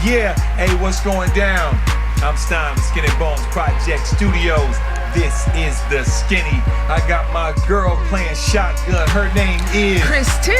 Yeah, hey, what's going down? I'm Stein, Skinny Bones Project Studios. This is the Skinny. I got my girl playing shotgun. Her name is Kristen.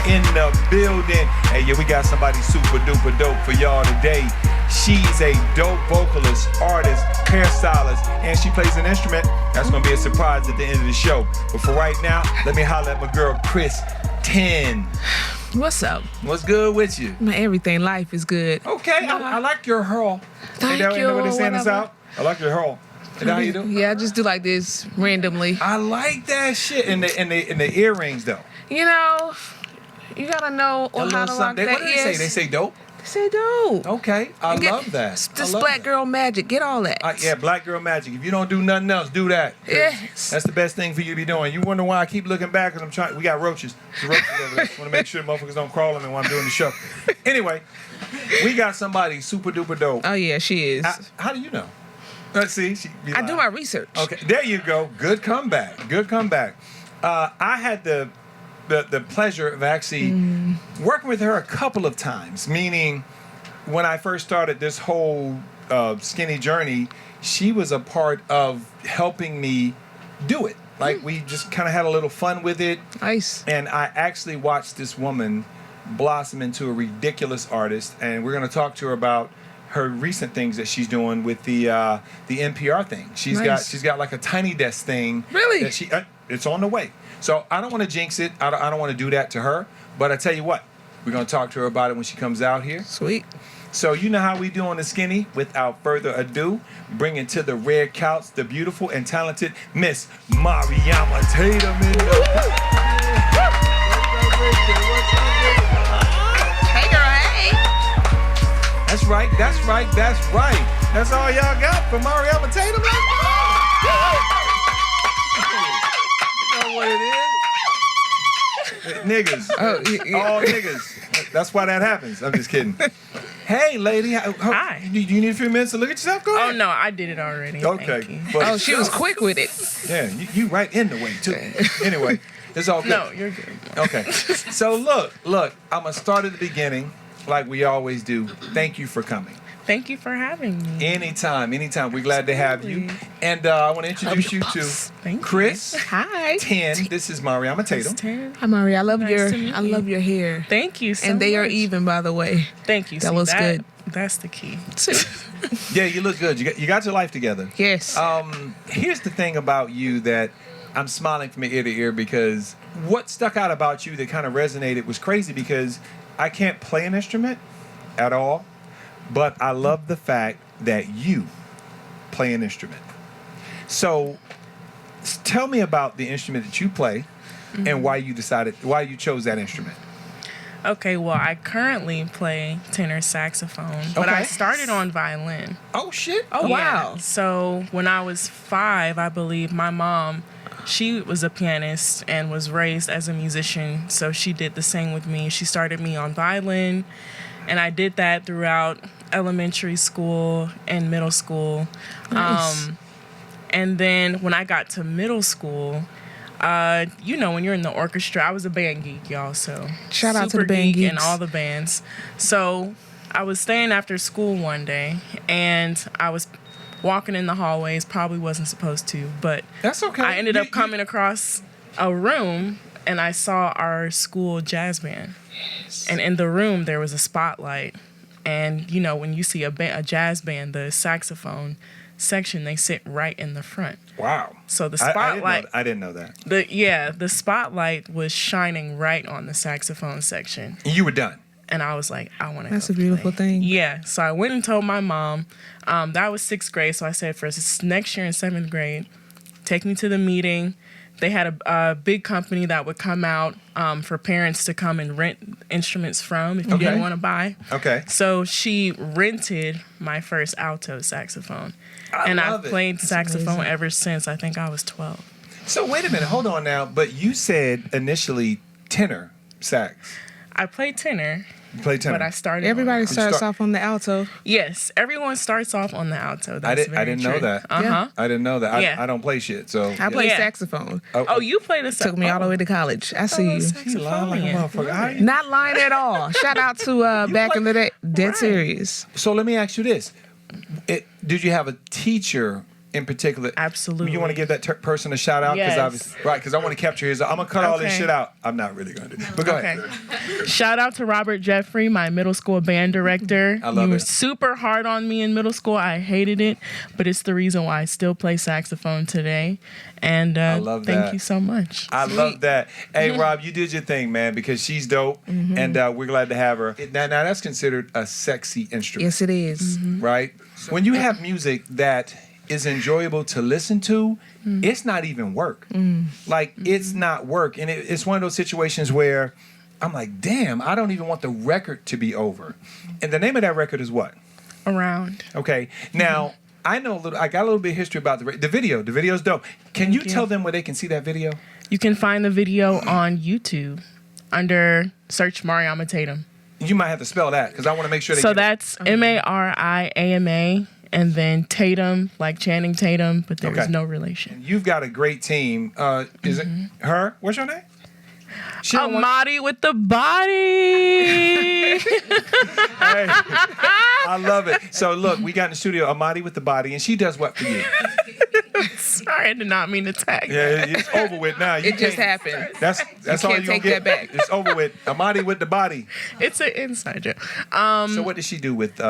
In the building. Hey, yeah, we got somebody super duper dope for y'all today. She's a dope vocalist, artist, hairstylist, and she plays an instrument. That's gonna be a surprise at the end of the show. But for right now, let me holler at my girl Kristen. What's up? What's good with you? My everything life is good. Okay, I like your hurl. Thank you. you. Know what they saying this out? I like your hurl. Is that how you do? Yeah, I just do like this randomly. I like that shit. And the earrings though. You know, you gotta know how to rock that. What do they say? They say dope? They say dope. Okay, I love that. This black girl magic. Get all that. Yeah, black girl magic. If you don't do nothing else, do that. Yes. That's the best thing for you to be doing. You wonder why I keep looking back because I'm trying. We got roaches. There's roaches over there. I want to make sure motherfuckers don't crawl on me while I'm doing the show. Anyway, we got somebody super duper dope. Oh yeah, she is. How do you know? Let's see. I do my research. Okay, there you go. Good comeback. Good comeback. I had the pleasure of actually working with her a couple of times, meaning when I first started this whole skinny journey, she was a part of helping me do it. Like we just kind of had a little fun with it. Nice. And I actually watched this woman blossom into a ridiculous artist, and we're going to talk to her about her recent things that she's doing with the NPR thing. She's got like a Tiny Desk thing. Really? That it's on the way. So I don't want to jinx it. I don't want to do that to her. But I tell you what, we're going to talk to her about it when she comes out here. Sweet. So you know how we do on the Skinny. Without further ado, bringing to the red couch the beautiful and talented Miss Mariama Tatum in the Hey girl, hey. That's right. That's all y'all got for Mariama Tatum. You know what it is? Niggas. All niggas. That's why that happens. I'm just kidding. Hey, lady. Hi. Do you need a few minutes to look at yourself? Go ahead. Oh, no, I did it already. Okay. Oh, she was quick with it. Yeah, you right in the way, too. Anyway, it's all good. No, you're good. Okay. So, look. I'm going to start at the beginning like we always do. Thank you for coming. Thank you for having me. Anytime. We're glad to have you. And I want to introduce you to Chris. Hi. 10. This is Mariama Tatum. Hi, Maria. I love Nice love your hair. Thank you so much. And they are even, by the way. Thank you. That looks good. That's the key. Yeah, you look good. You got your life together. Yes. Here's the thing about you that I'm smiling from ear to ear because what stuck out about you that kind of resonated was crazy because I can't play an instrument at all, but I love the fact that you play an instrument. So tell me about the instrument that you play and why you chose that instrument. Okay, well, I currently play tenor saxophone, but I started on violin. Oh, shit. Oh, wow. So when I was 5, I believe, my mom, she was a pianist and was raised as a musician, so she did the same with me. She started me on violin, and I did that throughout elementary school and middle school. Nice. And then when I got to middle school, you know, when you're in the orchestra, I was a band geek, y'all, so Shout out to super the band geek geeks. and all the bands. So I was staying after school one day, and I was walking in the hallways, probably wasn't supposed to, but That's okay. I ended up coming across a room, and I saw our school jazz band. Yes. And in the room, there was a spotlight. And, you know, when you see a jazz band, the saxophone section, they sit right in the front. Wow. So the spotlight... I didn't know that. The spotlight was shining right on the saxophone section. And you were done. And I was like, I want to That's a beautiful thing. Yeah. So I went and told my mom. That was 6th grade. So I said, for next year in 7th grade, take me to the meeting. They had a big company that would come out for parents to come and rent instruments from if you didn't want to buy. Okay. So she rented my first alto saxophone. I've played saxophone ever since I think I was 12. So wait a minute. Hold on now. But you said initially tenor sax. I played tenor. You play tenor. But I started. Everybody on starts off on the alto. Yes, everyone starts off on the alto. I That's didn't know that. Uh-huh. I didn't know that. Yeah. I don't play shit. So I play Yeah. saxophone. Oh, you played a Took me all the way to college. I see you. She lying like a motherfucker. How you- Not lying at all. Shout out to back in the day, Dead Serious. So let me ask you this: did you have a teacher in particular? Absolutely. You want to give that person a shout out? Yes. Because I want to capture his. I'm gonna cut all this Okay. shit out. I'm not really gonna do. But go ahead. Shout out to Robert Jeffrey, my middle school band director. I love He it. was super hard on me in middle school. I hated it, but it's the reason why I still play saxophone today. And love thank that. you so much. I love that. Hey, Rob, you did your thing, man, because she's dope, and we're glad to have her. Now, that's considered a sexy instrument, Yes, it is. right? When you have music that is enjoyable to listen to, it's not even work. Like, it's not work. And it's one of those situations where I'm like, damn, I don't even want the record to be over. And the name of that record is what? Around. Okay. Now, I got a little bit of history about the video. The video's dope. Can you tell them where they can see that video? You can find the video on YouTube under search Mariama Tatum. You might have to spell that because I want to make sure they So get it. that's MARIAMA and then Tatum, like Channing Tatum, but there's Okay. no relation. You've got a great team. Is it her? What's your name? She don't want- Amadi with the body. Hey, I love it. So look, we got in the studio Amadi with the body, and she does what for you? Sorry, I did not mean to tag. Yeah, it's over with now. You It just can't- happened. That's all can't you take gonna get. that back. It's over with. Amadi with the body. It's an inside joke. So what does she do with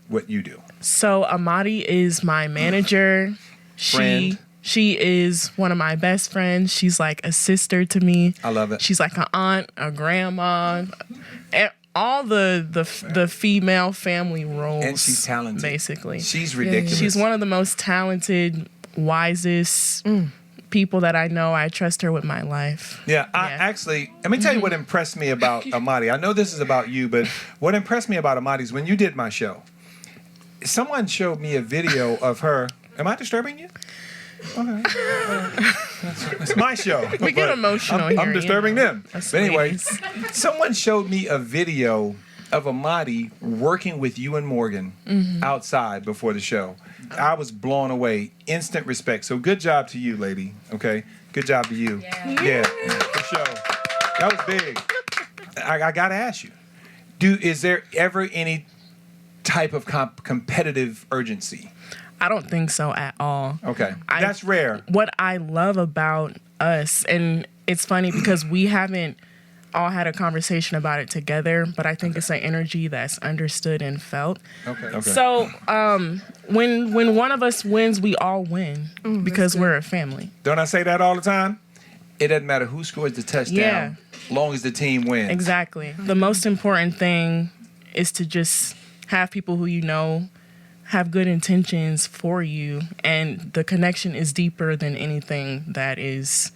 what you do? So Amadi is my manager. Friend. She is one of my best friends. She's like a sister to me. I love it. She's like an aunt, a grandma, and all the female family roles. And she's talented. Basically. She's ridiculous. She's one of the most talented, wisest people that I know. I trust her with my life. Yeah, let me tell you what impressed me about Amadi. I know this is about you, but what impressed me about Amadi is when you did my show, someone showed me a video of her. Am I disturbing you? Okay. It's my show. We get but emotional here. I'm disturbing them. That's But anyway, sweet. someone showed me a video of Amadi working with you and Morgan outside before the show. I was blown away. Instant respect. So good job to you, lady. Okay? Good job to you. Yeah, for sure. That was big. I got to ask you, is there ever any type of competitive urgency? I don't think so at all. Okay. That's rare. What I love about us, and it's funny because we haven't all had a conversation about it together, but I think it's an energy that's understood and felt. Okay. So when one of us wins, we all win because we're a family. Don't I say that all the time? It doesn't matter who scores the touchdown, Yeah. long as the team wins. Exactly. The most important thing is to just have people who you know have good intentions for you, and the connection is deeper than anything that is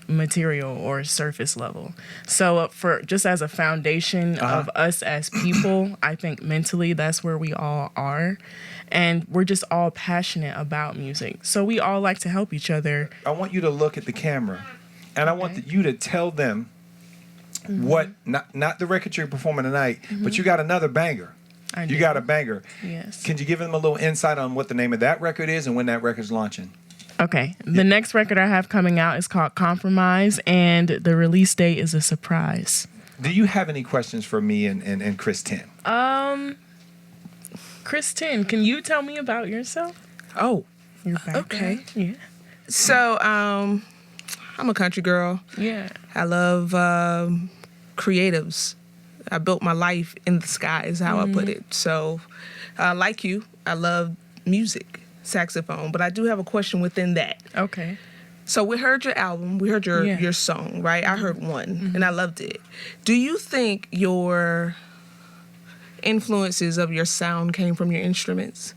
material or surface level. So for just as a foundation of us as people, I think mentally that's where we all are, and we're just all passionate about music. So we all like to help each other. I want you to look at the camera, and I want you to tell them what, not the record you're performing tonight, but you got another banger. You got a banger. Yes. Can you give them a little insight on what the name of that record is and when that record's launching? Okay. The next record I have coming out is called Compromise, and the release date is a surprise. Do you have any questions for me and Chris 10? Chris 10, can you tell me about yourself? Oh, Your background? okay. Yeah. So I'm a country girl. Yeah. I love creatives. I built my life in the sky is how I put it. So like you, I love music, saxophone, but I do have a question within that. Okay. So we heard your album, we heard your, Yeah. your song, right? I heard one and I loved it. Do you think your influences of your sound came from your instruments?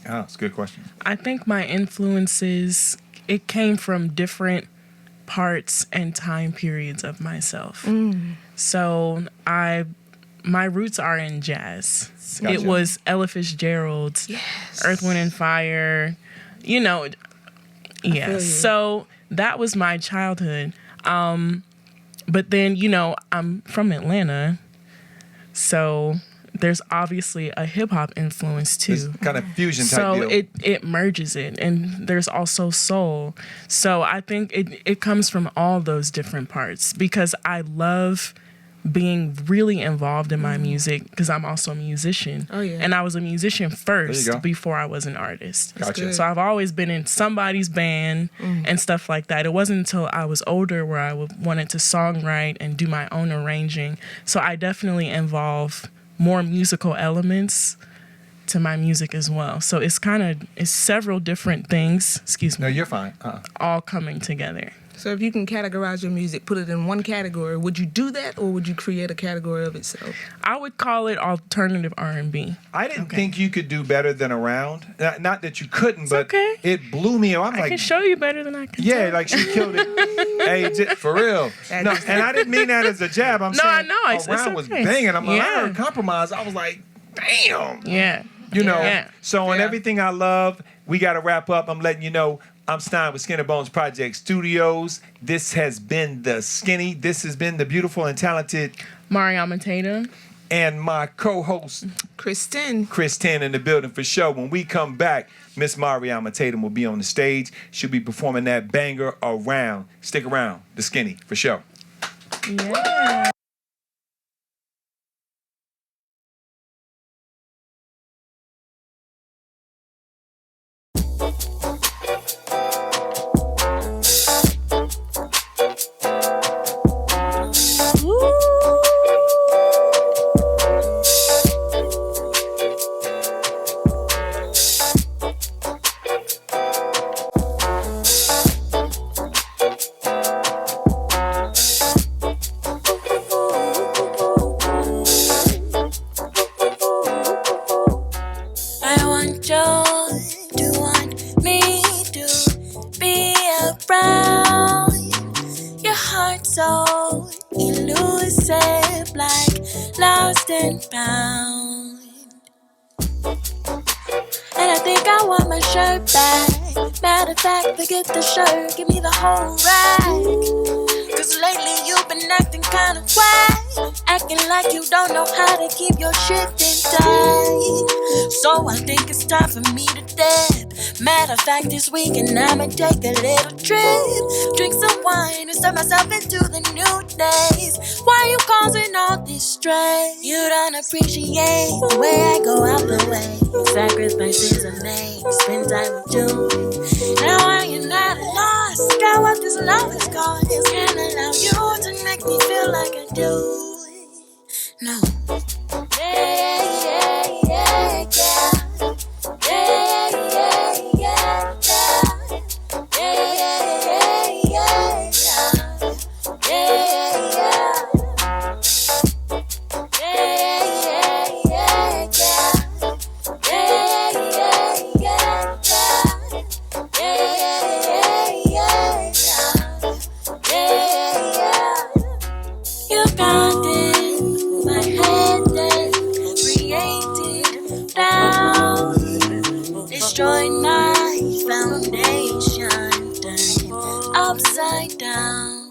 Oh, it's a good question. I think my influences, it came from different parts and time periods of myself. So my roots are in jazz. Gotcha. It was Ella Fitzgerald's Yes. Earth, Wind and Fire, feel yeah. you. So that was my childhood. But then, I'm from Atlanta. So there's obviously a hip hop influence too. It's kind of fusion type So deal. it merges it, and there's also soul. So I think it comes from all those different parts, because I love being really involved in my music, because I'm also a musician. Oh, yeah. And I was a musician go. first before I was an artist. Gotcha. good. So I've always been in somebody's band and stuff like that. It wasn't until I was older where I wanted to songwrite and do my own arranging. So I definitely involve more musical elements to my music as well. So it's several different things, No, you're fine. all coming together. So if you can categorize your music, put it in one category, would you do that, or would you create a category of itself? I would call it alternative R&B. I didn't think you could do better than Around. Not that you couldn't, but okay. it blew me away. I'm I like, can show you better than I can yeah, tell. like she killed it. Hey, for real. No, and I didn't mean that as a jab. I'm No, I saying know. It's Around was okay. banging. I'm like, I Yeah. heard Compromise. I was like, damn. Yeah. You know, Yeah. so on Yeah. everything I love, we got to wrap up. I'm letting you know I'm Stein with Skinny Bones Project Studios. This has been the Skinny. This has been the beautiful and talented Mariama Tatum. and my co-host, Kristen. Chris 10 in the building for show. When we come back, Miss Mariama Tatum will be on the stage. She'll be performing that banger Around. Stick around. The Skinny for show. Yeah. I want you to want me to be around. Your heart so elusive, like lost and found. And I think I want my shirt back. Matter of fact, forget the shirt, give me the whole rack. Cause lately you've been acting kinda whack, acting like you don't know how to keep your shit in tight. So I think it's time for me to dip. Matter of fact, this weekend I'ma take a little trip. Drink some wine and start myself into the new days. Why you causing all this stress? You don't appreciate the way I go out the way. Sacrifices I make, spend time with you. Now I am not lost, got what this love is called. Can't allow you to make me feel like I do. No. Yeah, yeah, yeah, yeah. Yeah, yeah, yeah, yeah. Yeah, yeah, yeah, yeah. Yeah, yeah. Yeah, yeah, yeah, yeah. Yeah, yeah, yeah, yeah. Yeah, yeah, yeah. Yeah, yeah. You got in my head and created doubt, destroyed my foundation, turned upside down.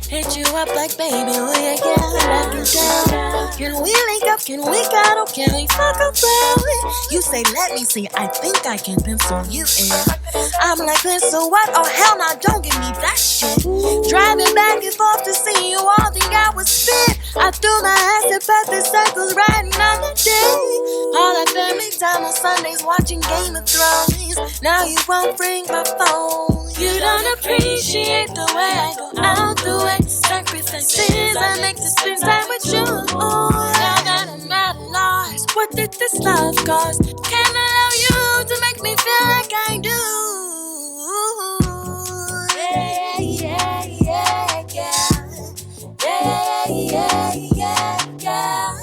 Hit you up like, baby, will you get back in town? Can we link up? Can we cuddle? Can we fuck around? You say, let me see, I think I can pencil you in. I'm like, pencil what? Oh, hell no, don't give me that shit. Driving back and forth to see you all think I was spit. I threw my ass in perfect circles riding on the dick. All that family time on Sundays watching Game of Thrones. Now you won't bring my phone. You don't appreciate the way I go out the way. Sacrifices I make to spend time with you. Now that I'm at a loss, what did this love cost? Can't allow you to make me feel like I do. Yeah, yeah, yeah, yeah. Yeah, yeah, yeah, yeah.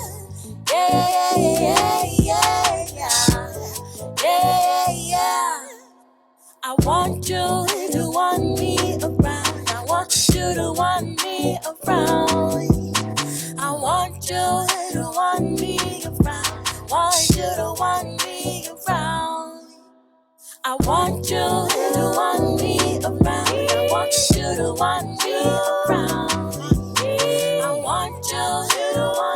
Yeah, yeah, yeah, yeah. Yeah, yeah. I want you to want me around. I want you to want me around. I want you to want me around. Want you to want me around. I want you to want me around. I want you to want me around. I want you knows you don't want